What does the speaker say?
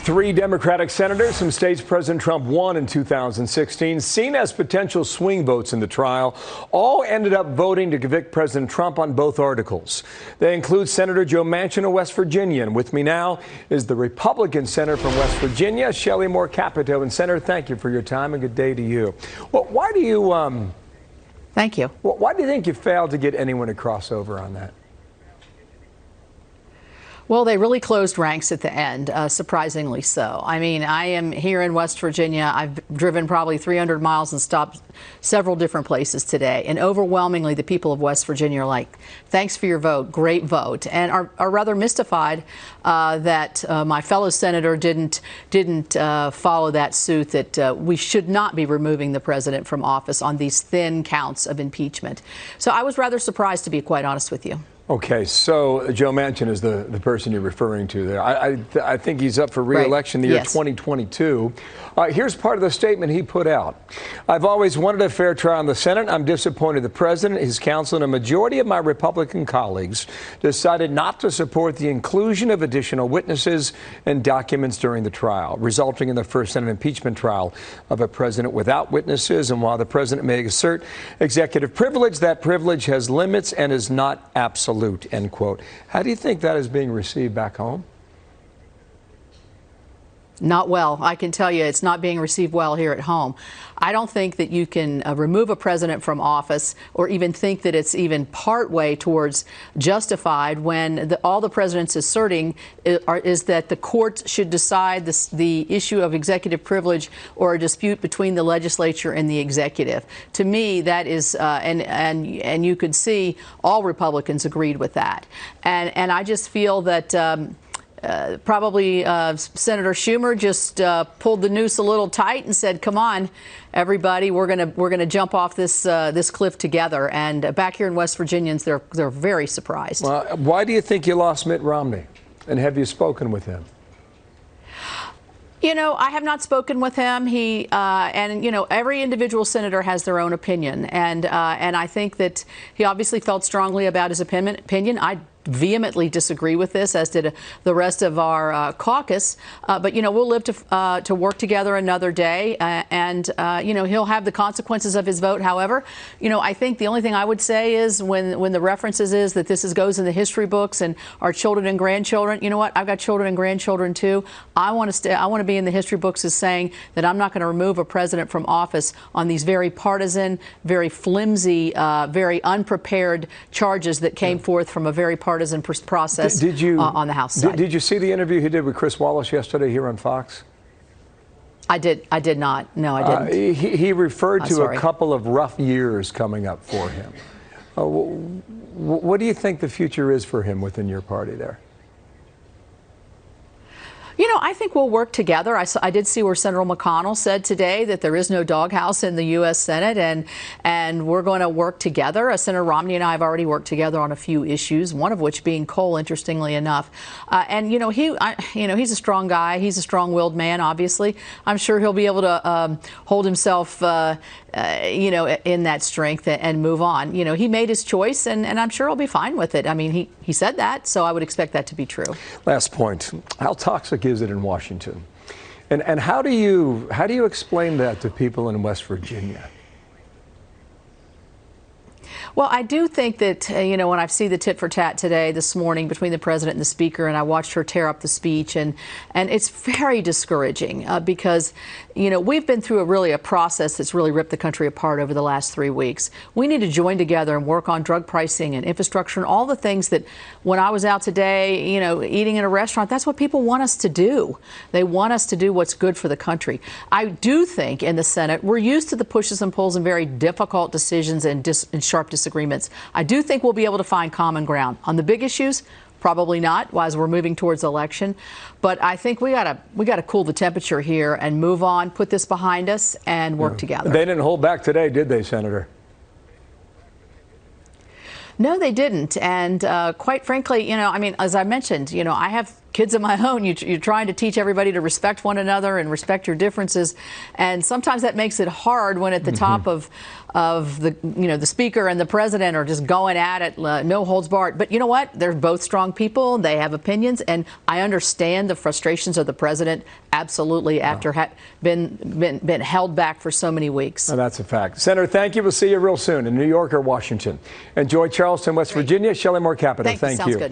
Three Democratic senators from states President Trump won in 2016, seen as potential swing votes in the trial, all ended up voting to convict President Trump on both articles. They include Senator Joe Manchin of West Virginia. And with me now is the Republican senator from West Virginia, Shelley Capito. And Senator, thank you for your time and good day to you. Well, why do you Thank you. Well, why do you think you failed to get anyone to cross over on that? Well, they really closed ranks at the end, surprisingly so. I mean, I am here in West Virginia. I've driven probably 300 miles and stopped several different places today. And overwhelmingly, the people of West Virginia are like, thanks for your vote, great vote, and are rather mystified that my fellow senator didn't follow that suit, that we should not be removing the president from office on these thin counts of impeachment. So I was rather surprised, to be quite honest with you. Okay, so Joe Manchin is the person you're referring to there. I think he's up for re-election the year 2022. Here's part of the statement he put out. I've always wanted a fair trial in the Senate. I'm disappointed the president, his counsel, and a majority of my Republican colleagues decided not to support the inclusion of additional witnesses and documents during the trial, resulting in the first Senate impeachment trial of a president without witnesses. And while the president may assert executive privilege, that privilege has limits and is not absolute. End quote. How do you think that is being received back home? Not well. I can tell you it's not being received well here at home. I don't think that you can remove a president from office or even think that it's even part way towards justified when all the president's asserting is that the court should decide the issue of executive privilege or a dispute between the legislature and the executive. To me, that is, and you could see all Republicans agreed with that. And I just feel that probably Senator Schumer just pulled the noose a little tight and said, "Come on, everybody, we're gonna jump off this cliff together." And back here in West Virginians, they're very surprised. Well, why do you think you lost Mitt Romney? And have you spoken with him? You know, I have not spoken with him. And you know, every individual senator has their own opinion, and I think that he obviously felt strongly about his opinion. I vehemently disagree with this, as did the rest of our caucus. But you know, we'll live to work together another day, and you know, he'll have the consequences of his vote. However, you know, I think the only thing I would say is when the references is that this goes in the history books and our children and grandchildren. You know what? I've got children and grandchildren too. I want to be in the history books as saying that I'm not going to remove a president from office on these very partisan, very flimsy, very unprepared charges that came forth from a very partisan process on the House side. Did you see the interview he did with Chris Wallace yesterday here on Fox? I did not. No, I didn't. He referred to a couple of rough years coming up for him. What do you think the future is for him within your party there? You know, I think we'll work together. I did see where Senator McConnell said today that there is no doghouse in the U.S. Senate, and we're going to work together. Senator Romney and I have already worked together on a few issues, one of which being coal, interestingly enough. And you know, he's a strong guy. He's a strong-willed man. Obviously, I'm sure he'll be able to hold himself, you know, in that strength and move on. You know, he made his choice, and I'm sure he'll be fine with it. I mean, he said that, so I would expect that to be true. Last point: how toxic is it in Washington, and how do you explain that to people in West Virginia? Well, I do think that, you know, when I see the tit for tat today, this morning, between the president and the speaker, and I watched her tear up the speech, and it's very discouraging because, you know, we've been through a process that's really ripped the country apart over the last 3 weeks. We need to join together and work on drug pricing and infrastructure and all the things that when I was out today, you know, eating in a restaurant, that's what people want us to do. They want us to do what's good for the country. I do think in the Senate, we're used to the pushes and pulls and very difficult decisions and sharp disagreements. I do think we'll be able to find common ground on the big issues. Probably not, as we're moving towards election. But I think we gotta cool the temperature here and move on, put this behind us, and work together. They didn't hold back today, did they, Senator? No, they didn't. And quite frankly, you know, I mean, as I mentioned, you know, I have kids of my own. You're trying to teach everybody to respect one another and respect your differences, and sometimes that makes it hard when at the top of the the speaker and the president are just going at it, no holds barred. But you know what? They're both strong people. They have opinions, and I understand the frustrations of the president absolutely after been held back for so many weeks. Oh, that's a fact. Senator, thank you. We'll see you real soon in New York or Washington. Enjoy Charleston, West Virginia. Shelley Capito, thank you. Sounds good.